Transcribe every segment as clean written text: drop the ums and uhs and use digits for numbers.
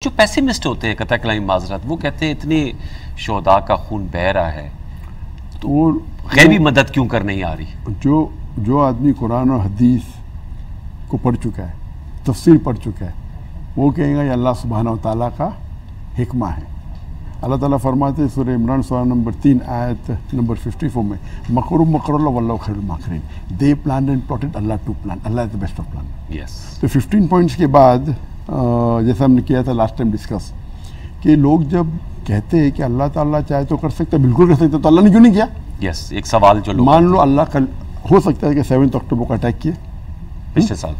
جو پیسیمسٹ ہوتے ہیں قطع کلامی معذرت، وہ کہتے ہیں اتنے شہداء کا خون بہہ رہا ہے تو غیبی مدد کیوں کر نہیں آ رہی؟ جو آدمی قرآن اور حدیث کو پڑھ چکا ہے، تفسیر پڑھ چکا ہے، وہ کہیں گا یہ اللہ سبحانہ و تعالیٰ کا حکمہ ہے۔ اللہ تعالیٰ فرماتے ہیں سورہ عمران سورہ نمبر 3 آیت نمبر 54 میں مکر اللہ واللہ خیر الماکرین، they plan and plotted Allah to plan, Allah is the best of plan. تو 15 پوائنٹس کے بعد جیسا ہم نے کیا تھا لاسٹ ٹائم ڈسکس کہ لوگ جب کہتے ہیں کہ اللہ تعالیٰ چاہے تو کر سکتا ہے، بالکل کر سکتا ہے، تو اللہ نے کیوں نہیں کیا؟ ایک سوال جو لوگ مان لو اللہ کل ہو سکتا ہے کہ 7 اکتوبر کو اٹیک کیے پچھلے سال،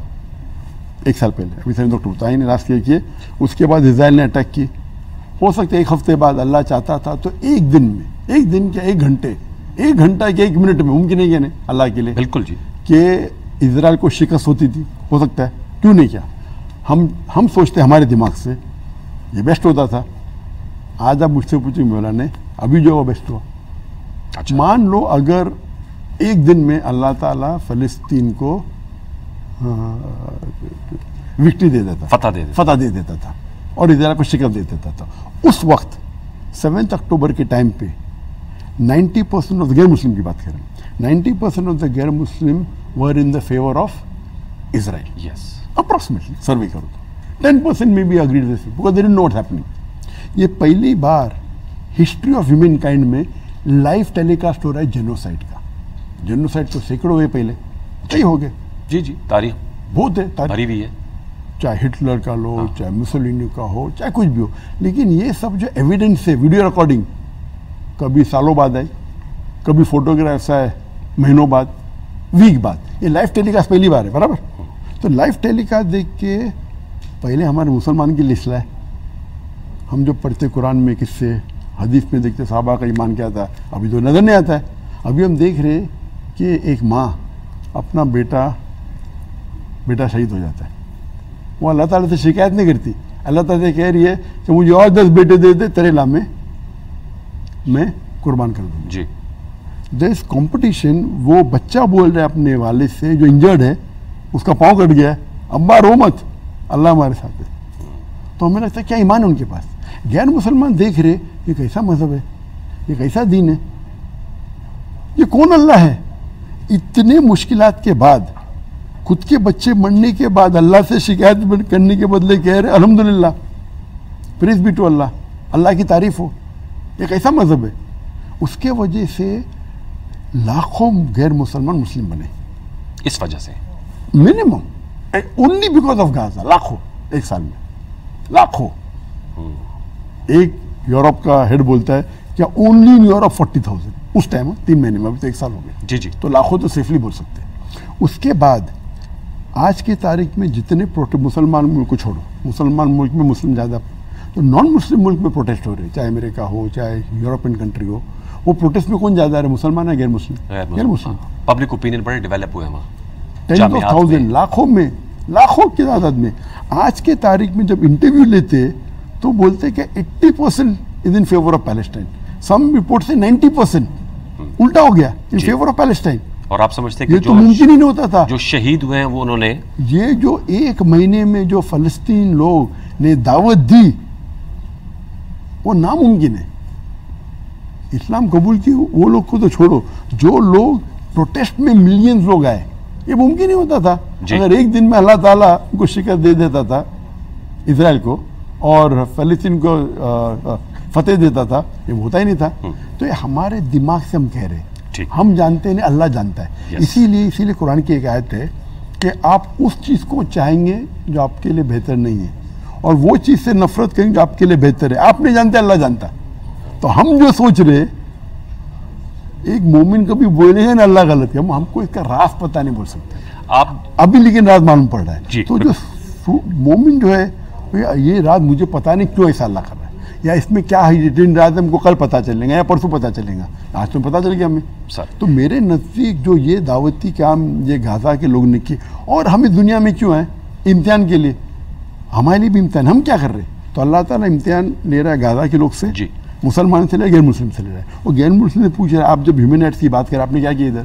ایک سال پہلے، ابھی 7 اکتوبر تو آئی نہیں، لاسٹ ایئر کیے، اس کے بعد اسرائیل نے اٹیک کیے، ہو سکتا ہے ایک ہفتے بعد اللہ چاہتا تھا تو ایک دن میں، ایک دن کیا ایک گھنٹے، ایک گھنٹہ کیا ایک منٹ میں، ممکن ہے کیا نہیں اللہ کے لیے؟ بالکل جی، کہ اسرائیل کو شکست ہوتی تھی، ہو سکتا ہے، کیوں نہیں کیا؟ ہم سوچتے ہمارے دماغ سے یہ بیسٹ ہوتا تھا۔ آج آپ مجھ سے پوچھیں مولانا ابھی جو وہ بیسٹ ہوا، مان لو اگر ایک دن میں اللہ تعالیٰ فلسطین کو وکٹری دے دیتا، فتح دے دیتا تھا اور اسرائیل کو شکست دے دیتا تھا، اس وقت 7 اکتوبر کے ٹائم پہ 90% آف دا غیر مسلم کی بات کریں، 90% آف دا غیر مسلم were in the favour of Israel, approximately survey کرو تو 10% میں بھی agreed this because they don't know what's happening. یہ پہلی بار ہسٹری آف ہیومن کائنڈ میں لائیو ٹیلی کاسٹ ہو رہا ہے جینوسائڈ کا۔ جینوسائڈ تو سینکڑوں ہوئے پہلے، کئی ہو گئے، جی تاریخ بہت ہے، بھری ہوئی ہے، چاہے ہٹلر کا لو، چاہے مسولینی کا ہو، چاہے کچھ بھی ہو، لیکن یہ سب جو ایویڈنس ہے، ویڈیو ریکارڈنگ کبھی سالوں بعد آئی، کبھی فوٹوگرافس آئے مہینوں بعد، ویک بعد، یہ لائیو ٹیلی کاسٹ پہلی بار ہے، برابر؟ تو لائیو ٹیلی کاسٹ دیکھ کے پہلے ہمارے مسلمان کی لسٹ لائے، ہم جو پڑھتے قرآن میں قصے، حدیث میں دیکھتے صحابہ کا ایمان کیا تھا، ابھی تو نظر نہیں آتا ہے۔ ابھی ہم دیکھ رہے کہ ایک ماں اپنا بیٹا شہید ہو جاتا ہے، وہ اللہ تعالیٰ سے شکایت نہیں کرتی، اللہ تعالیٰ سے کہہ رہی ہے کہ مجھے اور 10 بیٹے دے دے، تیرے نام میں قربان کر دوں جی۔ دیر از کمپٹیشن، وہ بچہ بول رہا ہے اپنے والد سے جو انجرڈ ہے، اس کا پاؤں کٹ گیا ہے، ابا رو مت، اللہ ہمارے ساتھ ہے۔ تو ہمیں لگتا ہے کیا ایمان ہے ان کے پاس؟ غیر مسلمان دیکھ رہے یہ کیسا مذہب ہے، یہ کیسا دین ہے، یہ کون اللہ ہے؟ اتنے مشکلات کے بعد، خود کے بچے مرنے کے بعد اللہ سے شکایت کرنے کے بدلے کہہ رہے الحمدللہ، پریز بی ٹو اللہ، اللہ کی تعریف ہو، یہ کیسا مذہب ہے؟ اس کے وجہ سے لاکھوں غیر مسلمان مسلم بنے، اس وجہ سے منیمم اونلی بیکاز آف غازہ، لاکھوں ایک سال میں، لاکھوں۔ ایک یورپ کا ہیڈ بولتا ہے کیا اونلی ان یورپ 40,000 اس ٹائم، 3 مہینے میں، ابھی تو ایک سال ہو گیا، جی تو لاکھوں تو سیفلی بول سکتے ہیں۔ اس کے بعد آج کی تاریخ میں جتنے مسلمان ملک کو چھوڑو، مسلمان ملک میں مسلم زیادہ، تو نان مسلم ملک میں پروٹیسٹ ہو رہے ہیں، چاہے امریکہ ہو چاہے یورپین کنٹری ہو، وہ پروٹیسٹ میں کون زیادہ ہے، مسلمان ہے غیر مسلم؟ غیر مسلم۔ پبلک اوپینین بڑے ڈیولپ ہوئے ہیں وہاں، 10,000 لاکھوں میں، لاکھوں کی تعداد میں۔ آج کے تاریخ میں جب انٹرویو لیتے تو بولتے کہ 80% is in favour of Palestine, some report سے 90% الٹا ہو گیا ان فیور آف پیلسٹائن۔ اور آپ سمجھتے ہیں یہ تو ممکن ہی نہیں ہوتا تھا، جو شہید ہوئے ہیں وہ انہوں نے، یہ جو ایک مہینے میں جو فلسطین لوگ نے دعوت دی وہ ناممکن ہے۔ اسلام قبول کی وہ لوگ کو تو چھوڑو، جو لوگ پروٹیسٹ میں ملینز لوگ آئے، یہ ممکن ہی ہوتا تھا اگر ایک دن میں اللہ تعالیٰ کو شکست دے دیتا تھا اسرائیل کو اور فلسطین کو فتح دیتا تھا، یہ ہوتا ہی نہیں تھا۔ تو یہ ہمارے دماغ سے ہم کہہ رہے ہیں، ہم جانتے ہیں اللہ جانتا ہے، اسی لیے قرآن کی ایک آیت ہے کہ آپ اس چیز کو چاہیں گے جو آپ کے لیے بہتر نہیں ہے اور وہ چیز سے نفرت کریں جو آپ کے لیے بہتر ہے۔ آپ نہیں جانتے، اللہ جانتا ہے۔ تو ہم جو سوچ رہے، ایک مومن کبھی بولے گا نا اللہ غلط ہے، ہم کو اس کا راز پتہ نہیں بول سکتے آپ ابھی، لیکن راز معلوم پڑ رہا ہے۔ تو جو مومن جو ہے یہ راز مجھے پتہ نہیں کیوں ایسا اللہ کر رہا ہے، یا اس میں کیا ہڈن راز ہے، ہم کو کل پتہ چلے گا یا پرسوں پتہ چلے گا، آج تو پتہ چل گیا ہمیں۔ تو میرے نزدیک جو یہ دعوتی کام یہ غزہ کے لوگ نے کی، اور ہم اس دنیا میں کیوں ہیں؟ امتحان کے لیے، ہمارے لیے بھی امتحان، ہم کیا کر رہے ہیں؟ تو اللہ تعالیٰ امتحان لے رہا ہے غزہ کے لوگ سے، مسلمان سے لے رہا ہے، غیر مسلم سے لے رہا ہے۔ اور غیر مسلم سے پوچھ رہا ہے آپ جب ہیومن رائٹس کی بات کریں آپ نے کیا کیا ادھر؟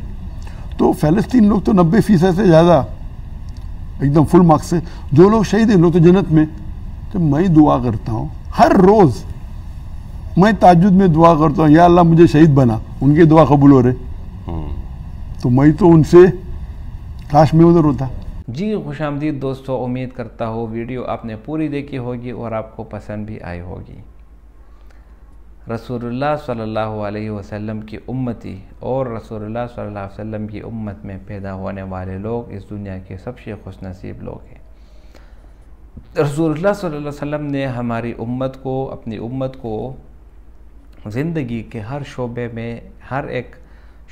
تو فلسطین لوگ تو 90% سے زیادہ ایک دم فل مارکس سے، جو لوگ شہید ہیں لوگ تو جنت میں، تو میں دعا کرتا ہوں ہر روز. میں تہجد میں دعا کرتا ہوں یا اللہ مجھے شہید بنا. ان کی دعا قبول ہو رہے تو میں تو ان سے کاش میں ادھر ہوتا. جی خوش آمدید دوستو، امید کرتا ہوں ویڈیو آپ نے پوری دیکھی ہوگی اور آپ کو پسند بھی آئی ہوگی. رسول اللہ صلی اللہ علیہ وسلم کی امتی اور رسول اللہ صلی اللہ علیہ وسلم کی امت میں پیدا ہونے والے لوگ اس دنیا کے سب سے خوش نصیب لوگ ہیں. رسول اللہ صلی اللہ علیہ وسلم نے ہماری امت کو، اپنی امت کو زندگی کے ہر شعبے میں، ہر ایک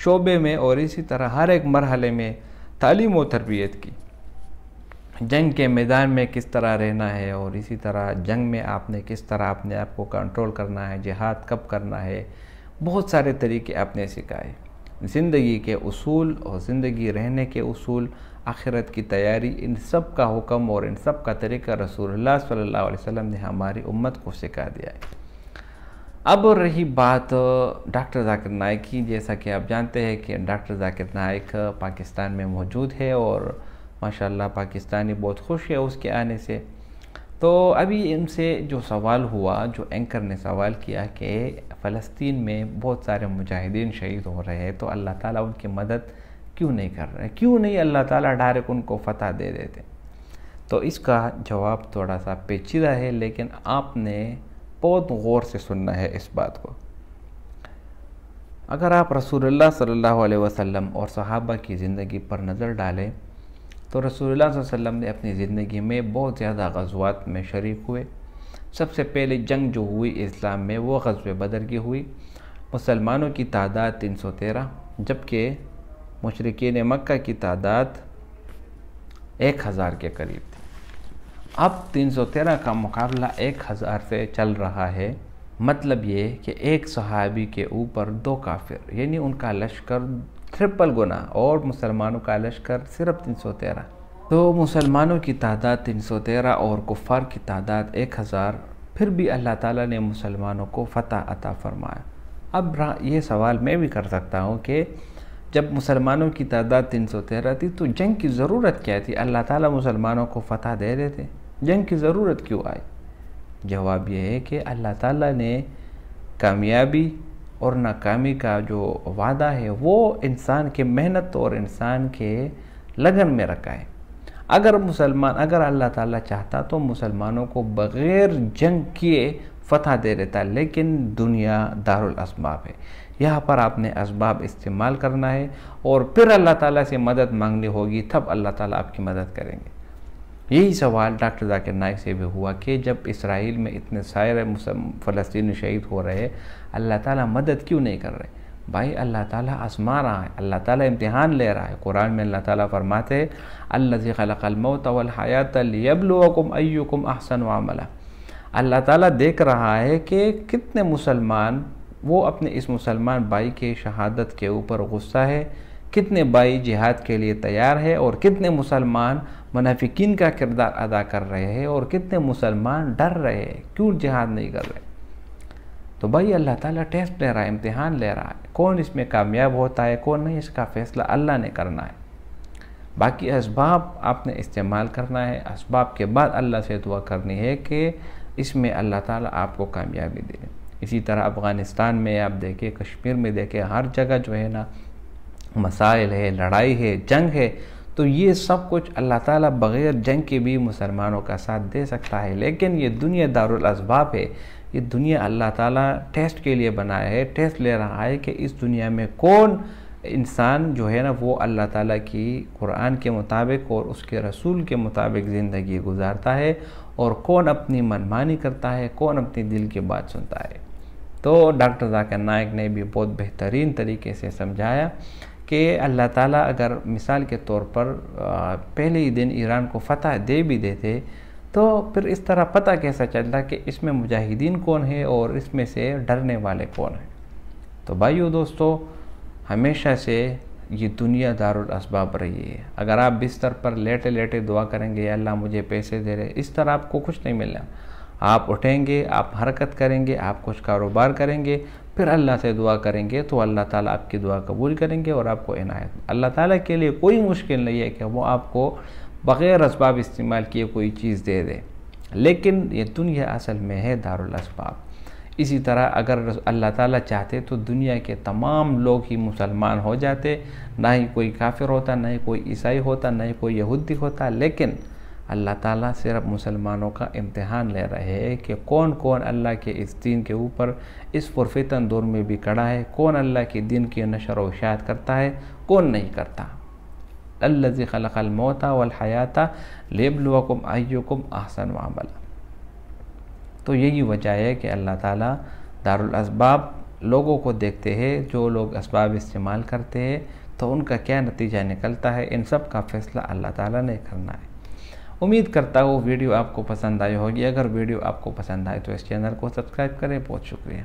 شعبے میں اور اسی طرح ہر ایک مرحلے میں تعلیم و تربیت کی. جنگ کے میدان میں کس طرح رہنا ہے اور اسی طرح جنگ میں آپ نے کس طرح اپنے آپ کو کنٹرول کرنا ہے، جہاد کب کرنا ہے، بہت سارے طریقے آپ نے سکھائے. زندگی کے اصول اور زندگی رہنے کے اصول، آخرت کی تیاری، ان سب کا حکم اور ان سب کا طریقہ رسول اللہ صلی اللہ علیہ وسلم نے ہماری امت کو سکھا دیا ہے. اب رہی بات ڈاکٹر ذاکر نائک کی، جیسا کہ آپ جانتے ہیں کہ ڈاکٹر ذاکر نائک پاکستان میں موجود ہے اور ماشاءاللہ پاکستانی بہت خوش ہے اس کے آنے سے. تو ابھی ان سے جو سوال ہوا، جو اینکر نے سوال کیا کہ فلسطین میں بہت سارے مجاہدین شہید ہو رہے ہیں تو اللہ تعالیٰ ان کی مدد کیوں نہیں کر رہے، کیوں نہیں اللہ تعالیٰ ڈائریکٹ ان کو فتح دے دیتے. تو اس کا جواب تھوڑا سا پیچیدہ ہے، لیکن آپ نے بہت غور سے سننا ہے اس بات کو. اگر آپ رسول اللہ صلی اللہ علیہ وسلم اور صحابہ کی زندگی پر نظر ڈالیں تو رسول اللہ صلی اللہ علیہ وسلم نے اپنی زندگی میں بہت زیادہ غزوات میں شریک ہوئے. سب سے پہلے جنگ جو ہوئی اسلام میں وہ غزوہ بدر کی ہوئی. مسلمانوں کی تعداد 313 جبکہ مشرکین مکہ کی تعداد 1000 کے قریب تھی. اب 313 کا مقابلہ 1000 سے چل رہا ہے. مطلب یہ کہ ایک صحابی کے اوپر 2 کافر، یعنی ان کا لشکر ٹرپل گنا اور مسلمانوں کا لشکر صرف 313. تو مسلمانوں کی تعداد 313 اور کفار کی تعداد 1000، پھر بھی اللہ تعالیٰ نے مسلمانوں کو فتح عطا فرمایا. اب یہ سوال میں بھی کر سکتا ہوں کہ جب مسلمانوں کی تعداد 313 تھی تو جنگ کی ضرورت کیا تھی؟ اللہ تعالیٰ مسلمانوں کو فتح دے دیتے، جنگ کی ضرورت کیوں آئی؟ جواب یہ ہے کہ اللہ تعالیٰ نے کامیابی اور ناکامی کا جو وعدہ ہے وہ انسان کے محنت اور انسان کے لگن میں رکھا ہے. اگر اللہ تعالیٰ چاہتا تو مسلمانوں کو بغیر جنگ کیے فتح دے دیتا، لیکن دنیا دارالاسباب ہے. یہاں پر آپ نے اسباب استعمال کرنا ہے اور پھر اللہ تعالیٰ سے مدد مانگنی ہوگی، تب اللہ تعالیٰ آپ کی مدد کریں گے. یہی سوال ڈاکٹر ذاکر نائک سے بھی ہوا کہ جب اسرائیل میں اتنے سارے فلسطینی شہید ہو رہے، اللہ تعالیٰ مدد کیوں نہیں کر رہے؟ بھائی اللہ تعالیٰ آزما رہا ہے، اللہ تعالیٰ امتحان لے رہا ہے. قرآن میں اللہ تعالیٰ فرماتے ہیں الذی خلق الموت والحیات لیبلوکم ایکم احسن عملا. اللہ تعالیٰ دیکھ رہا ہے کہ کتنے مسلمان وہ اپنے اس مسلمان بھائی کے شہادت کے اوپر غصہ ہے، کتنے بھائی جہاد کے لیے تیار ہے اور کتنے مسلمان منافقین کا کردار ادا کر رہے ہیں اور کتنے مسلمان ڈر رہے ہیں، کیوں جہاد نہیں کر رہے. تو بھائی اللہ تعالیٰ ٹیسٹ لے رہا ہے، امتحان لے رہا ہے. کون اس میں کامیاب ہوتا ہے کون نہیں، اس کا فیصلہ اللہ نے کرنا ہے. باقی اسباب آپ نے استعمال کرنا ہے، اسباب کے بعد اللہ سے دعا کرنی ہے کہ اس میں اللہ تعالیٰ آپ کو کامیابی دے. اسی طرح افغانستان میں آپ دیکھیں، کشمیر میں دیکھیں، ہر جگہ جو ہے نا مسائل ہے، لڑائی ہے، جنگ ہے. تو یہ سب کچھ اللہ تعالیٰ بغیر جنگ کے بھی مسلمانوں کا ساتھ دے سکتا ہے، لیکن یہ دنیا دارالاسباب ہے. یہ دنیا اللہ تعالیٰ ٹیسٹ کے لیے بنایا ہے، ٹیسٹ لے رہا ہے کہ اس دنیا میں کون انسان جو ہے نا وہ اللہ تعالیٰ کی قرآن کے مطابق اور اس کے رسول کے مطابق زندگی گزارتا ہے اور کون اپنی منمانی کرتا ہے، کون اپنی دل کی بات سنتا ہے. تو ڈاکٹر ذاکر نائک نے بھی بہت بہترین طریقے سے سمجھایا کہ اللہ تعالیٰ اگر مثال کے طور پر پہلے ہی دن ایران کو فتح دے بھی دیتے تو پھر اس طرح پتہ کیسا چلتا کہ اس میں مجاہدین کون ہیں اور اس میں سے ڈرنے والے کون ہیں. تو بھائیو دوستو، ہمیشہ سے یہ دنیا دارالاسباب رہی ہے. اگر آپ بستر پر لیٹے لیٹے دعا کریں گے یا اللہ مجھے پیسے دے رہے، اس طرح آپ کو کچھ نہیں ملنا. آپ اٹھیں گے، آپ حرکت کریں گے، آپ کچھ کاروبار کریں گے، پھر اللہ سے دعا کریں گے تو اللہ تعالیٰ آپ کی دعا قبول کریں گے اور آپ کو عنایت. اللہ تعالیٰ کے لیے کوئی مشکل نہیں ہے کہ وہ آپ کو بغیر اسباب استعمال کیے کوئی چیز دے دے. لیکن یہ دنیا اصل میں ہے دارالاسباب۔ اسی طرح اگر اللہ تعالیٰ چاہتے تو دنیا کے تمام لوگ ہی مسلمان ہو جاتے، نہ ہی کوئی کافر ہوتا، نہ ہی کوئی عیسائی ہوتا، نہ ہی کوئی یہودی ہوتا، لیکن اللہ تعالیٰ صرف مسلمانوں کا امتحان لے رہے ہیں کہ کون کون اللہ کے اس دین کے اوپر اس پرفتن دور میں بھی کڑا ہے، کون اللہ کے دین کی نشر و اشاعت کرتا ہے، کون نہیں کرتا۔ الذی خلق الموت والحیات لیبلوکم ایکم احسن عملا۔ تو یہی وجہ ہے کہ اللہ تعالیٰ دارالاسباب لوگوں کو دیکھتے ہیں، جو لوگ اسباب استعمال کرتے ہیں تو ان کا کیا نتیجہ نکلتا ہے، ان سب کا فیصلہ اللہ تعالیٰ نے کرنا ہے۔ امید کرتا ہوں ویڈیو آپ کو پسند آئی ہوگی۔ اگر ویڈیو آپ کو پسند آئے تو اس چینل کو سبسکرائب کریں۔ بہت شکریہ۔